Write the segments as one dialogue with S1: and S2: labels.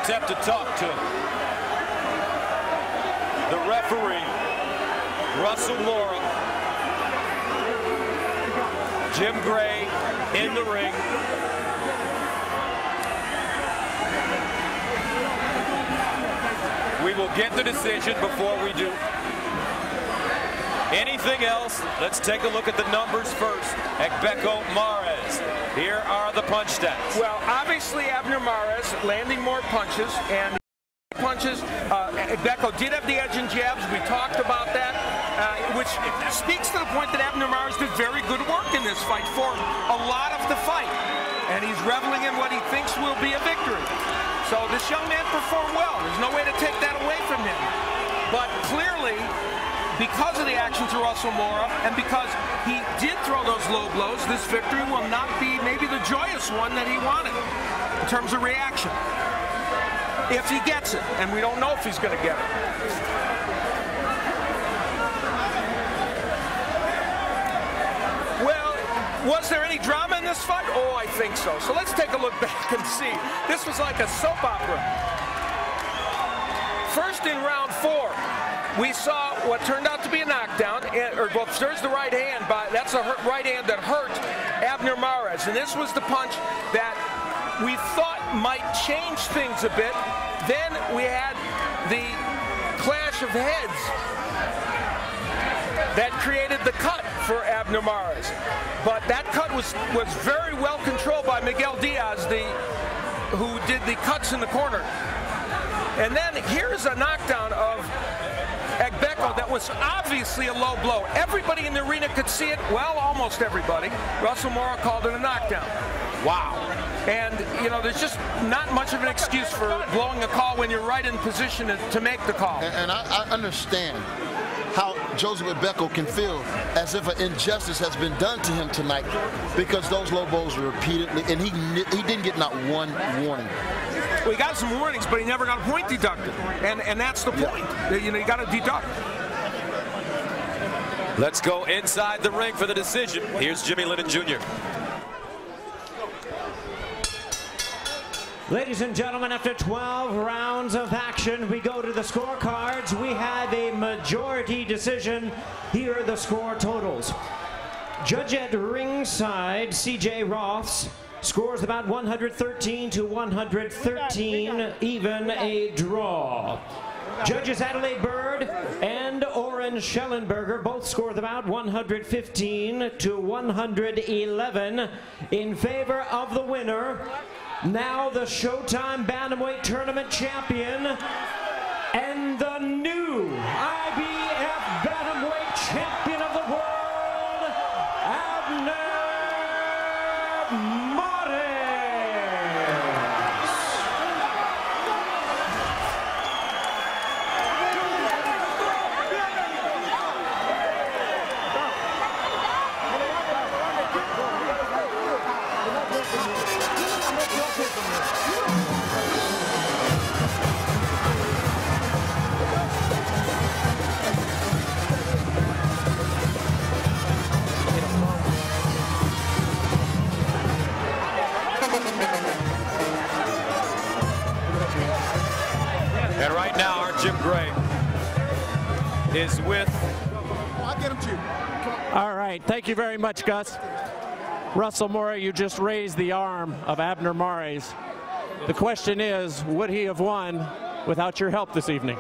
S1: have to talk to the referee, Russell Mora. Jim Gray in the ring. We will get the decision before we do anything else. Let's take a look at the numbers first. Agbeko, Mares. Here are the punch stats.
S2: Well, obviously Abner Mares landing more punches, and Agbeko did have the edge in jabs. We talked about that, which speaks to the point that Abner Mares did very good work in this fight for a lot of the fight. And he's reveling in what he thinks will be a victory. So this young man performed well. There's no way to take that away from him. But clearly, because of the actions of Russell Mora, and because he did throw those low blows, this victory will not be maybe the joyous one that he wanted in terms of reaction. If he gets it, and we don't know if he's going to get it. Well, was there any drama in this fight? Oh, I think so. So let's take a look back and see. This was like a soap opera. First in round 4, we saw what turned out to be a knockdown. Well, there's the right hand. That's a right hand that hurt Abner Mares. And this was the punch that we thought might change things a bit. Then we had the clash of heads that created the cut for Abner Mares. But that cut was very well controlled by Miguel Diaz, who did the cuts in the corner. And then here's a knockdown of Agbeko that was obviously a low blow. Everybody in the arena could see it. Well, almost everybody. Russell Mora called it a knockdown. Wow. And, you know, there's just not much of an excuse for blowing a call when you're right in position to make the call.
S3: And I understand how Joseph Agbeko can feel as if an injustice has been done to him tonight, because those low blows were repeatedly, and he didn't get not one warning.
S2: Well, he got some warnings, but he never got a point deducted, and that's the point. Yeah. You know, you got to deduct.
S1: Let's go inside the ring for the decision. Here's Jimmy Lennon Jr.
S4: Ladies and gentlemen, after 12 rounds of action, we go to the scorecards. We have a majority decision. Here are the score totals. Judge at ringside, C.J. Roths, scores about 113 to 113, even a draw. Judges Adelaide Bird and Oren Schellenberger both scored about 115 to 111 in favor of the winner. Now the Showtime Bantamweight Tournament champion and the new IBF Bantamweight champion of the world, Abner Mares.
S1: And right now, our Jim Gray is with...
S5: I'll get him to you.
S6: All right, thank you very much, Gus. Russell Mora, you just raised the arm of Abner Mares. The question is, would he have won without your help this evening?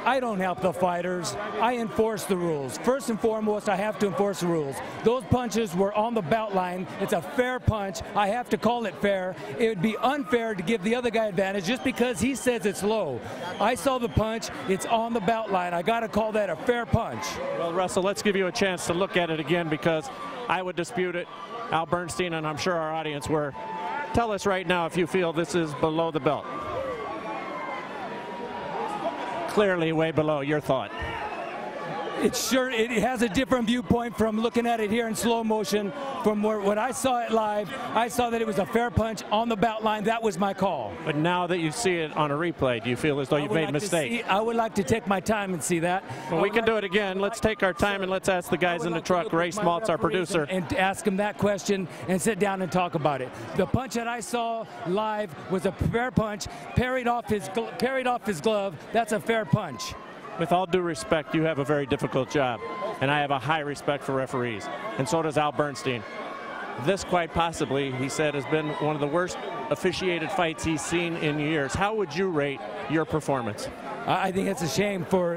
S7: I don't help the fighters. I enforce the rules. First and foremost, I have to enforce the rules. Those punches were on the belt line. It's a fair punch. I have to call it fair. It would be unfair to give the other guy advantage just because he says it's low. I saw the punch. It's on the belt line. I got to call that a fair punch.
S6: Well, Russell, let's give you a chance to look at it again, because I would dispute it. Al Bernstein, and I'm sure our audience were. Tell us right now if you feel this is below the belt.
S7: Clearly way below. Your thought? it has a different viewpoint from looking at it here in slow motion. From when I saw it live, I saw that it was a fair punch on the bout line. That was my call.
S6: But now that you see it on a replay, do you feel as though you've made a mistake?
S7: I would like to take my time and see that.
S6: Well, we can do it again. Let's take our time and let's ask the guys in the truck. Ray Smaltz, our producer.
S7: And ask him that question and sit down and talk about it. The punch that I saw live was a fair punch, parried off his glove. That's a fair punch.
S6: With all due respect, you have a very difficult job, and I have a high respect for referees, and so does Al Bernstein. This quite possibly, he said, has been one of the worst officiated fights he's seen in years. How would you rate your performance?
S7: I think it's a shame for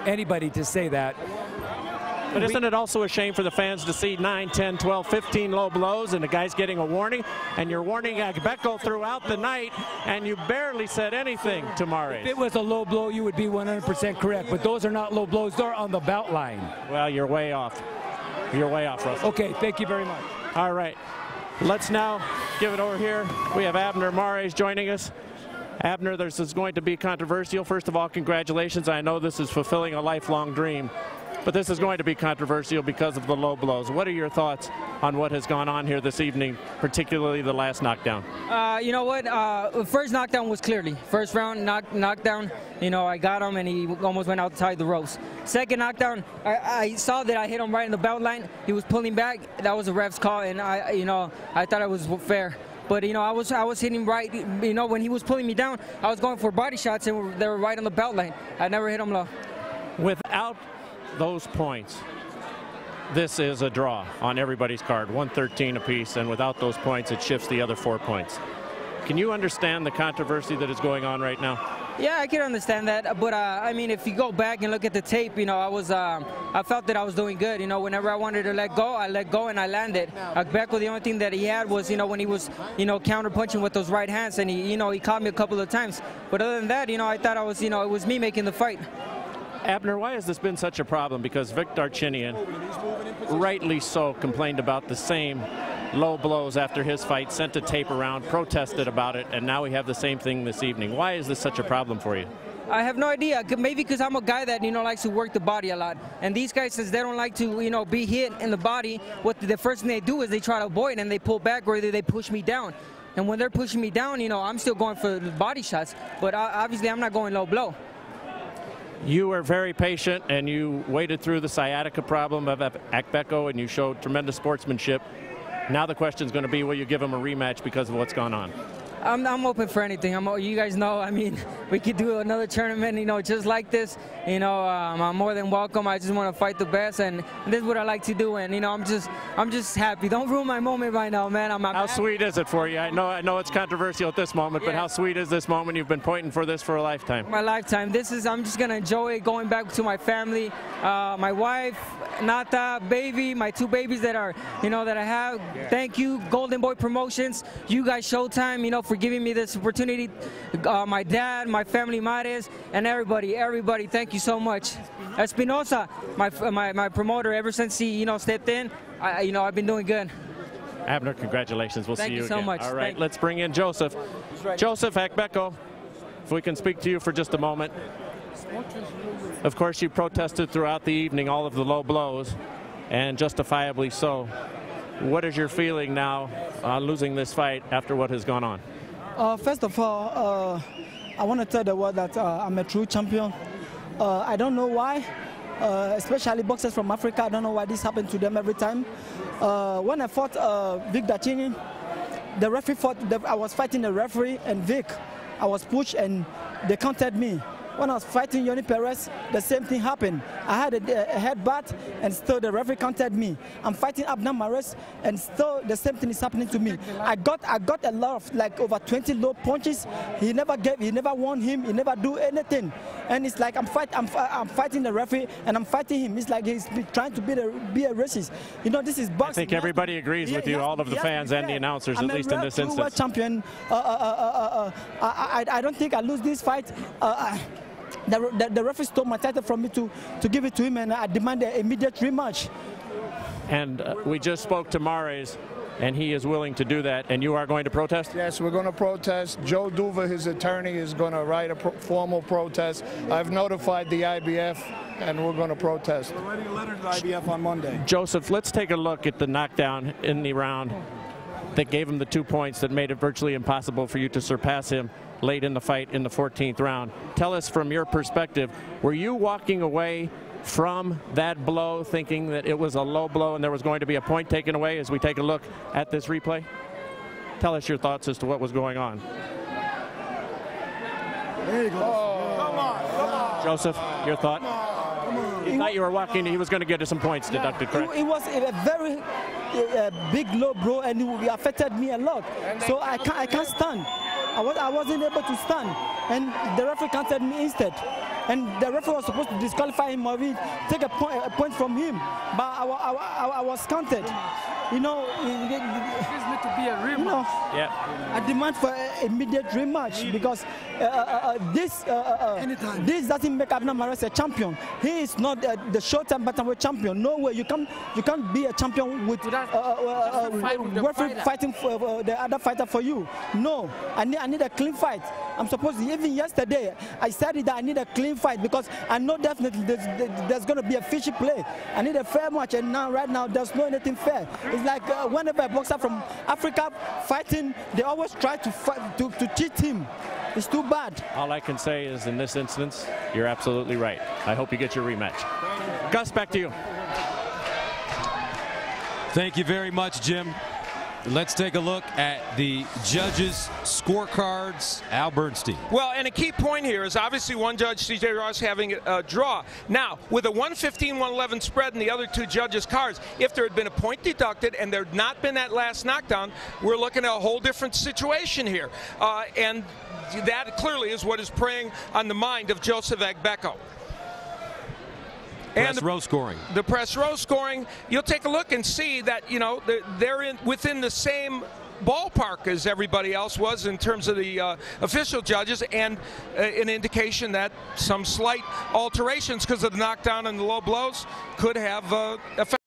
S7: anybody to say that.
S6: But isn't it also a shame for the fans to see 9, 10, 12, 15 low blows and the guy's getting a warning, and you're warning Agbeko throughout the night, and you barely said anything to Mares?
S7: If it was a low blow, you would be 100% correct, but those are not low blows. They're on the bout line.
S6: Well, you're way off. You're way off, Russell.
S7: Okay, thank you very much.
S6: All right. Let's now give it over here. We have Abner Mares joining us. Abner, this is going to be controversial. First of all, congratulations. I know this is fulfilling a lifelong dream, but this is going to be controversial because of the low blows. What are your thoughts on what has gone on here this evening, particularly the last knockdown?
S5: You know what? First knockdown was clearly. First round knockdown, you know, I got him and he almost went outside the ropes. Second knockdown, I saw that I hit him right in the belt line. He was pulling back. That was a ref's call, and I thought it was fair. But, you know, I was hitting right, you know, when he was pulling me down, I was going for body shots, and they were right on the belt line. I never hit him low.
S6: Without those points, this is a draw on everybody's card, 113 apiece, and without those points, it shifts the other 4 points. Can you understand the controversy that is going on right now?
S5: Yeah, I can understand that, but I mean, if you go back and look at the tape, you know, I felt that I was doing good. You know, whenever I wanted to let go, I let go and I landed. Agbeko, the only thing that he had was, you know, when he was, you know, counter punching with those right hands, and he caught me a couple of times. But other than that, you know, I thought I was, you know, it was me making the fight.
S6: Abner, why has this been such a problem? Because Vic Darchinyan, rightly so, complained about the same low blows after his fight, sent a tape around, protested about it, and now we have the same thing this evening. Why is this such a problem for you?
S5: I have no idea. Maybe because I'm a guy that, you know, likes to work the body a lot. And these guys, since they don't like to, you know, be hit in the body, what the first thing they do is they try to avoid and they pull back, or they push me down. And when they're pushing me down, you know, I'm still going for the body shots. But obviously, I'm not going low blow.
S6: You were very patient, and you waited through the sciatica problem of Agbeko, and you showed tremendous sportsmanship. Now the question is going to be, will you give him a rematch because of what's gone on?
S5: I'm open for anything. You guys know, I mean, we could do another tournament, you know, just like this. You know, I'm more than welcome. I just want to fight the best, and this is what I like to do. And, you know, I'm just happy. Don't ruin my moment right now, man.
S6: How sweet is it for you? I know it's controversial at this moment, but how sweet is this moment? You've been pointing for this for a lifetime.
S5: My lifetime. I'm just going to enjoy it, going back to my family, my wife, Nata, baby, my 2 babies that are, you know, that I have. Yeah. Thank you, Golden Boy Promotions, you guys, Showtime, you know, for giving me this opportunity. My dad, my family, Mares, and everybody, thank you so much. Espinosa, my promoter, ever since he, you know, stepped in, you know, I've been doing good.
S6: Abner, congratulations. We'll see you again.
S5: Thank you so much.
S6: All right, let's bring in Joseph. Joseph Agbeko, if we can speak to you for just a moment. Of course, you protested throughout the evening all of the low blows, and justifiably so. What is your feeling now on losing this fight after what has gone on?
S8: First of all, I want to tell the world that I'm a true champion. I don't know why, especially boxers from Africa, I don't know why this happened to them every time. When I fought Vic Darchinyan, the referee I was fighting the referee and Vic. I was pushed and they counted me. When I was fighting Yoni Perez, the same thing happened. I had a headbutt, and still the referee counted me. I'm fighting Abner Mares, and still the same thing is happening to me. I got a lot of, like, over 20 low punches. He never won him. He never do anything. And it's like I'm fighting the referee, and I'm fighting him. It's like he's trying to be a racist. You know, this is boxing.
S6: I think everybody agrees with you, all of the fans and the announcers, at least in this instance.
S8: I'm a world champion. I don't think I lose this fight. The referee stole my title from me to give it to him, and I demand an immediate rematch.
S6: And we just spoke to Mares, and he is willing to do that. And you are going to protest?
S9: Yes, we're going to protest. Joe Duva, his attorney, is going to write a formal protest. I've notified the IBF. and we're going to protest.
S10: We're writing a letter to the IBF on Monday.
S6: Joseph, let's take a look at the knockdown in the round that gave him the 2 points that made it virtually impossible for you to surpass him late in the fight in the 14th round. Tell us from your perspective, were you walking away from that blow thinking that it was a low blow and there was going to be a point taken away as we take a look at this replay? Tell us your thoughts as to what was going on.
S10: There you go. Come on.
S6: Joseph, your thought? You thought you were walking, he was going to get some points deducted, correct?
S8: It was a very big low blow, and it affected me a lot. So I can't stand. I wasn't able to stand, and the referee counted me instead. And the referee was supposed to disqualify him or take a point from him, but I was counted. You know,
S5: This need to be a rematch.
S8: you know,
S6: Yeah.
S8: I demand for an immediate rematch because this doesn't make Abner Mares a champion. He is not the short-term bantamweight champion. No way. You can't be a champion with referee fighting for the other fighter for you. No, I need a clean fight. I'm supposed to, even yesterday, I said that I need a clean fight because I know definitely there's going to be a fishy play. I need a fair match, and now, right now, there's no anything fair. It's like whenever a boxer from Africa fighting, they always try to cheat him. It's too bad.
S6: All I can say is in this instance, you're absolutely right. I hope you get your rematch. Gus, back to you.
S1: Thank you very much, Jim. Let's take a look at the judges' scorecards. Al Bernstein.
S2: Well, and a key point here is obviously one judge, C.J. Ross, having a draw. Now, with a 115-111 spread and the other two judges' cards, if there had been a point deducted and there had not been that last knockdown, we're looking at a whole different situation here. And that clearly is what is preying on the mind of Joseph Agbeko.
S1: And press row scoring.
S2: The press row scoring, you'll take a look and see that, you know, they're within the same ballpark as everybody else was in terms of the official judges, and an indication that some slight alterations because of the knockdown and the low blows could have affected